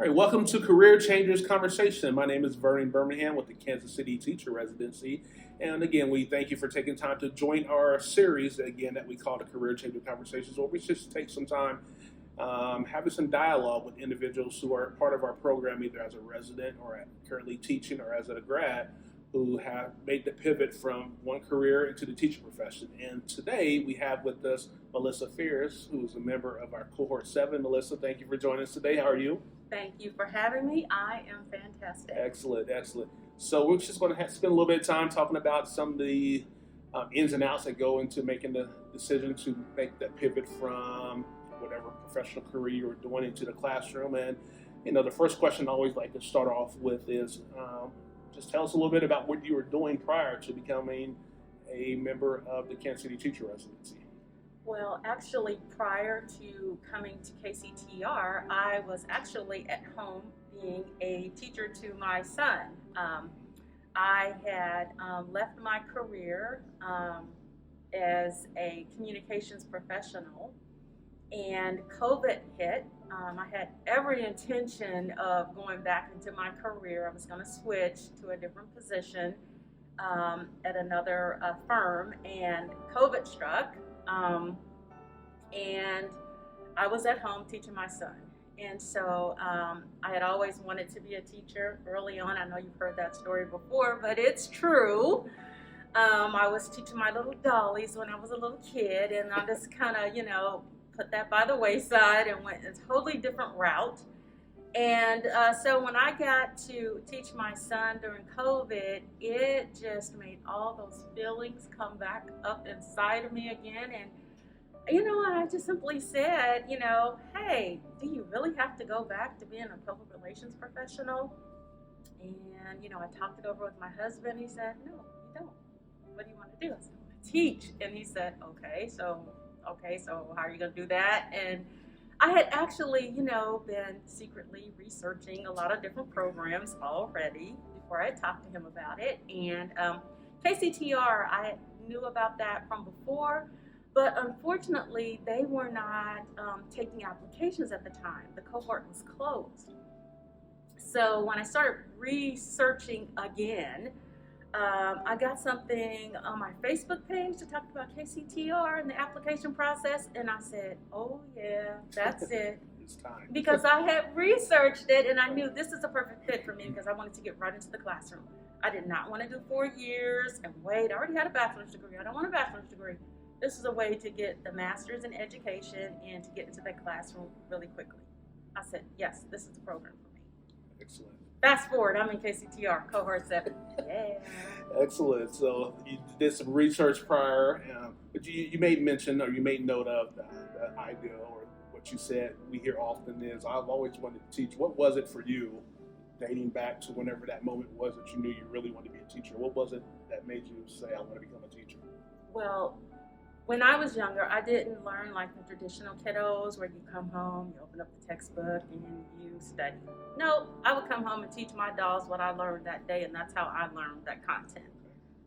All right, welcome to Career Changers Conversation. My name is Vernon Birmingham with the Kansas City Teacher Residency. And again, we thank you for taking time to join our series, again, that we call the Career Changer Conversations, where we just take some time having some dialogue with individuals who are part of our program, either as a resident or currently teaching or as a grad, who have made the pivot from one career into the teaching profession. And today we have with us Melissa Fears, who is a member of our Cohort 7. Melissa, thank you for joining us today. How are you? Thank you for having me. I am fantastic. Excellent, excellent. So we're just going to spend a little bit of time talking about some of the ins and outs that go into making the decision to make that pivot from whatever professional career you're doing into the classroom. And, the first question I always like to start off with is just tell us a little bit about what you were doing prior to becoming a member of the Kansas City Teacher Residency. Well, actually, prior to coming to KCTR, I was actually at home being a teacher to my son. I had left my career as a communications professional, and COVID hit. I had every intention of going back into my career. I was going to switch to a different position at another firm, and COVID struck. And I was at home teaching my son. And so I had always wanted to be a teacher early on. I know you've heard that story before, but it's true. I was teaching my little dollies when I was a little kid, and I just kind of, put that by the wayside and went a totally different route. And so when I got to teach my son during COVID, it just made all those feelings come back up inside of me again. And I just simply said, hey, do you really have to go back to being a public relations professional? And, I talked it over with my husband. He said, no, you don't. What do you want to do? I said, I want to teach. And he said, okay, so how are you going to do that? And I had actually, been secretly researching a lot of different programs already before I talked to him about it. And KCTR, I knew about that from before. But unfortunately, they were not taking applications at the time. The cohort was closed. So when I started researching again, I got something on my Facebook page that talked about KCTR and the application process. And I said, oh, yeah, that's it. It's time. Because I had researched it and I knew this is a perfect fit for me because I wanted to get right into the classroom. I did not want to do 4 years and wait. I already had a bachelor's degree. I don't want a bachelor's degree. This is a way to get the master's in education and to get into that classroom really quickly. I said, yes, this is the program for me. Excellent. Fast forward, I'm in KCTR, Cohort 7. Yeah. Excellent. So you did some research prior, but you made mention or you made note of the idea or what you said we hear often is, I've always wanted to teach. What was it for you, dating back to whenever that moment was that you knew you really wanted to be a teacher? What was it that made you say, I want to become a teacher? Well, when I was younger, I didn't learn like the traditional kiddos where you come home, you open up the textbook, and you study. No, I would come home and teach my dolls what I learned that day, and that's how I learned that content.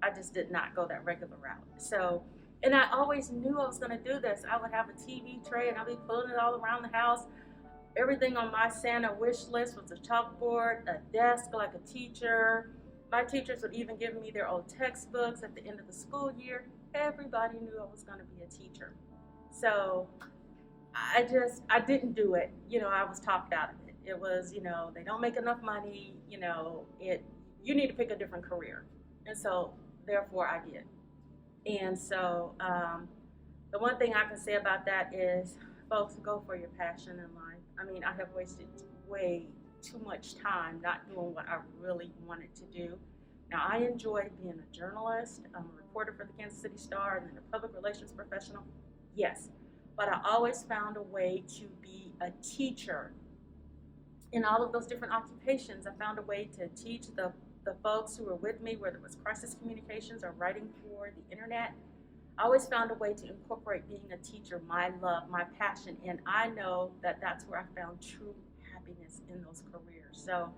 I just did not go that regular route. So, and I always knew I was going to do this. I would have a TV tray, and I'd be pulling it all around the house. Everything on my Santa wish list was a chalkboard, a desk like a teacher. My teachers would even give me their old textbooks at the end of the school year. Everybody knew I was going to be a teacher. So I didn't do it. I was talked out of it. It was, they don't make enough money, you need to pick a different career. And so therefore I did. And so the one thing I can say about that is, folks, go for your passion in life. I mean, I have wasted way too much time not doing what I really wanted to do. Now, I enjoy being a journalist. I'm a reporter for the Kansas City Star and then a public relations professional. Yes, but I always found a way to be a teacher. In all of those different occupations, I found a way to teach the folks who were with me, whether it was crisis communications or writing for the internet. I always found a way to incorporate being a teacher, my love, my passion, and I know that that's where I found true happiness in those careers. So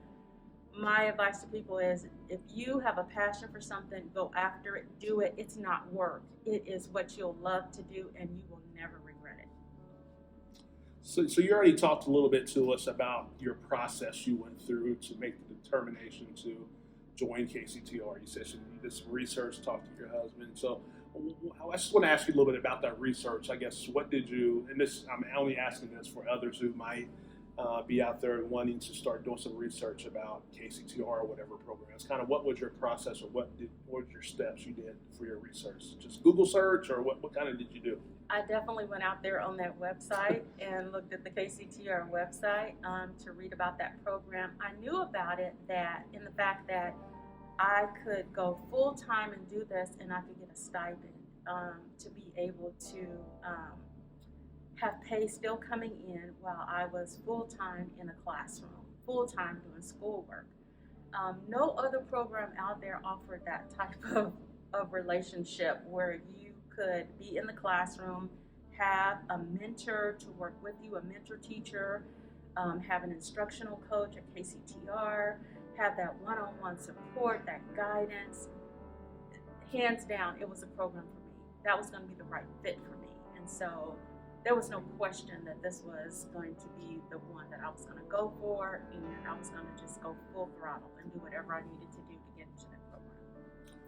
my advice to people is, if you have a passion for something, go after it, do it. It's not work. It is what you'll love to do, and you will never regret it. So you already talked a little bit to us about your process you went through to make the determination to join KCTR. You said you did some research, talked to your husband. So I just want to ask you a little bit about that research. I guess what did you? And this I'm only asking this for others who might be out there and wanting to start doing some research about KCTR or whatever program. It's kind of what was your process, or what were your steps you did for your research? Just Google search, or what kind of did you do? I definitely went out there on that website and looked at the KCTR website to read about that program. I knew about it that in the fact that I could go full time and do this, and I could get a stipend to be able to have pay still coming in while I was full time in a classroom, full time doing schoolwork. No other program out there offered that type of relationship where you could be in the classroom, have a mentor to work with you, a mentor teacher, have an instructional coach at KCTR, have that one-on-one support, that guidance. Hands down, it was a program for me. That was going to be the right fit for me. And so there was no question that this was going to be the one that I was going to go for, and I was going to just go full throttle and do whatever I needed to do to get into that program.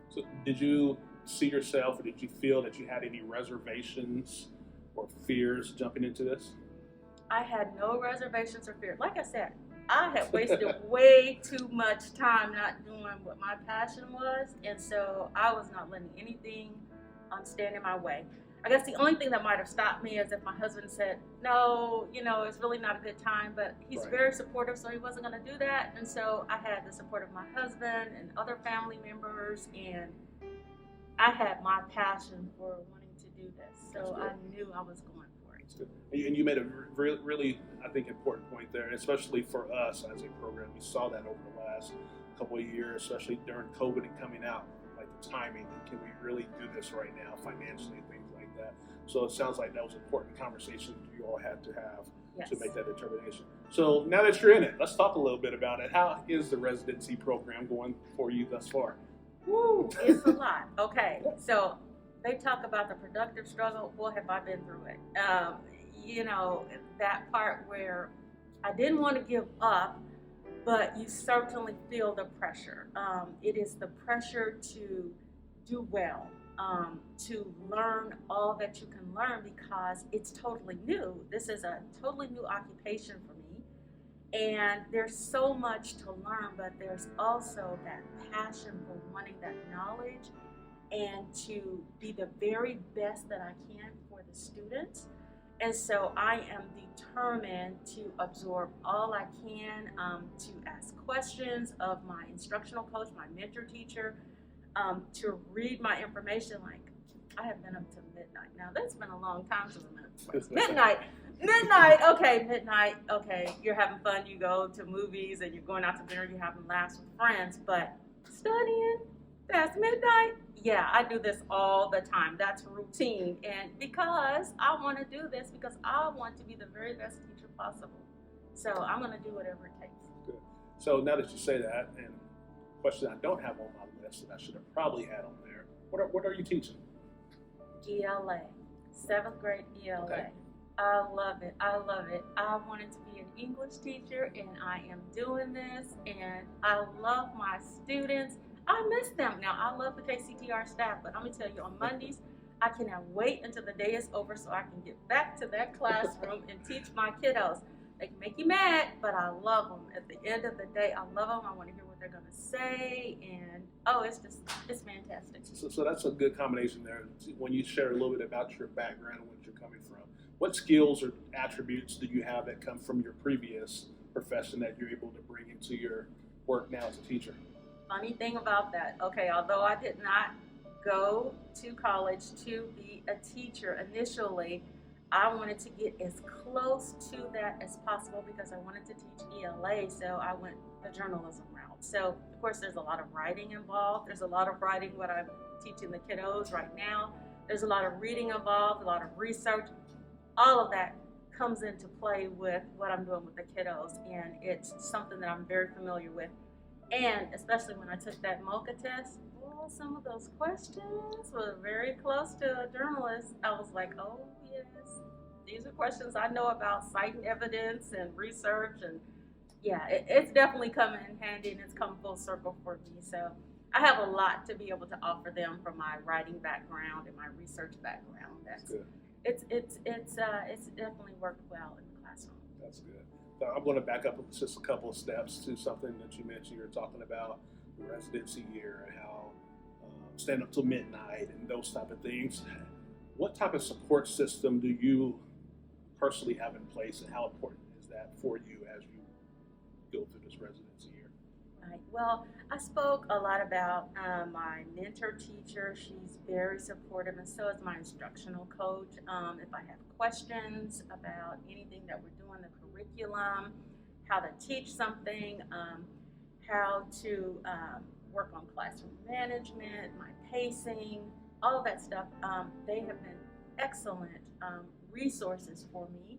So did you see yourself, or did you feel that you had any reservations or fears jumping into this? I had no reservations or fear. Like I said, I had wasted way too much time not doing what my passion was, and so I was not letting anything stand in my way. I guess the only thing that might have stopped me is if my husband said, no, it's really not a good time, but he's Right. very supportive, so he wasn't going to do that. And so I had the support of my husband and other family members, and I had my passion for wanting to do this. So I knew I was going for it. That's good. And you made a really, I think, important point there, especially for us as a program. We saw that over the last couple of years, especially during COVID and coming out, like the timing, and can we really do this right now financially, things like that. So it sounds like that was an important conversation you all had to have Yes. to make that determination. So now that you're in it, let's talk a little bit about it. How is the residency program going for you thus far? Woo, it's a lot. Okay, so they talk about the productive struggle. Boy, have I been through it. That part where I didn't want to give up, but you certainly feel the pressure. It is the pressure to do well, to learn all that you can learn because it's totally new. This is a totally new occupation for me. And there's so much to learn, but there's also that passion for wanting that knowledge and to be the very best that I can for the students. And so I am determined to absorb all I can, to ask questions of my instructional coach, my mentor teacher, to read my information. Like, I have been up to midnight. Now, that's been a long time since I've been up to midnight. Midnight, okay, you're having fun, you go to movies and you're going out to dinner, you're having laughs with friends, but studying past midnight, yeah, I do this all the time. That's routine, and because I want to do this, because I want to be the very best teacher possible, so I'm going to do whatever it takes. Good. So now that you say that, and a question I don't have on my list that I should have probably had on there, what are you teaching? ELA, 7th grade ELA. Okay. I love it. I wanted to be an English teacher, and I am doing this, and I love my students. I miss them. Now, I love the KCTR staff, but I'm going to tell you, on Mondays, I cannot wait until the day is over so I can get back to that classroom and teach my kiddos. They can make you mad, but I love them. At the end of the day, I love them. I want to hear what they're going to say, and it's fantastic. So that's a good combination there. When you share a little bit about your background and what you're coming from, what skills or attributes do you have that come from your previous profession that you're able to bring into your work now as a teacher? Funny thing about that, okay, although I did not go to college to be a teacher initially, I wanted to get as close to that as possible because I wanted to teach ELA, so I went the journalism route. So, of course, there's a lot of writing involved. There's a lot of writing what I'm teaching the kiddos right now. There's a lot of reading involved, a lot of research. All of that comes into play with what I'm doing with the kiddos, and it's something that I'm very familiar with. And especially when I took that MOCA test, well, some of those questions were very close to a journalist. I was like, oh, yes, These are questions I know about citing evidence and research, and yeah, it's definitely coming in handy, and it's come full circle for me. So I have a lot to be able to offer them from my writing background and my research background. That's good. It's definitely worked well in the classroom. That's good. So I'm going to back up just a couple of steps to something that you mentioned. You were talking about the residency year and how stand up till midnight and those type of things. What type of support system do you personally have in place, and how important is that for you as you go through this residency year? Right. Well, I spoke a lot about my mentor teacher. She's very supportive, and so is my instructional coach. If I have questions about anything that we're doing, the curriculum, how to teach something, how to work on classroom management, my pacing, all of that stuff, they have been excellent resources for me.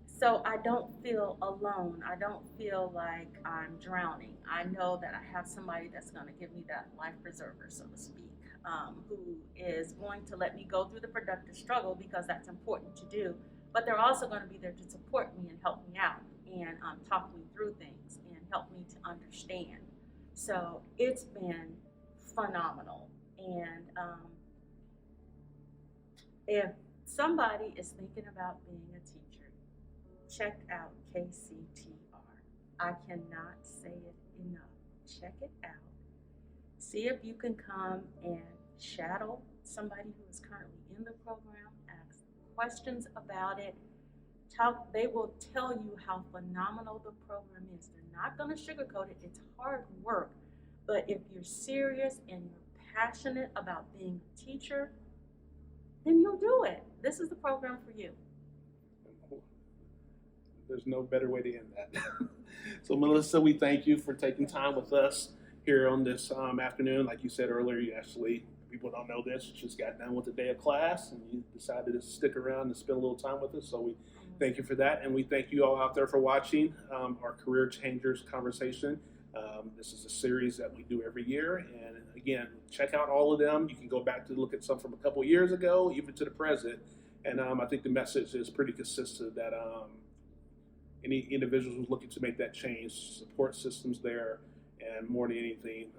So I don't feel alone. I don't feel like I'm drowning. I know that I have somebody that's going to give me that life preserver, so to speak, who is going to let me go through the productive struggle, because that's important to do. But they're also going to be there to support me and help me out and talk me through things and help me to understand. So it's been phenomenal. And if somebody is thinking about being a teacher, check out KCTR. I cannot say it enough. Check it out. See if you can come and shadow somebody who is currently in the program, ask questions about it. They will tell you how phenomenal the program is. They're not going to sugarcoat it. It's hard work. But if you're serious and you're passionate about being a teacher, then you'll do it. This is the program for you. There's no better way to end that. So, Melissa, we thank you for taking time with us here on this afternoon. Like you said earlier, you actually, people don't know this, you just got done with the day of class and you decided to stick around and spend a little time with us. So we thank you for that. And we thank you all out there for watching our Career Changers conversation. This is a series that we do every year. And again, check out all of them. You can go back to look at some from a couple of years ago, even to the present. And I think the message is pretty consistent that any individuals who's looking to make that change, support systems there, and more than anything,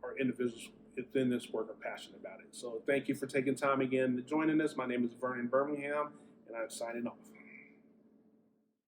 our individuals within this work are passionate about it. So thank you for taking time again to joining us. My name is Vernon Birmingham, and I'm signing off.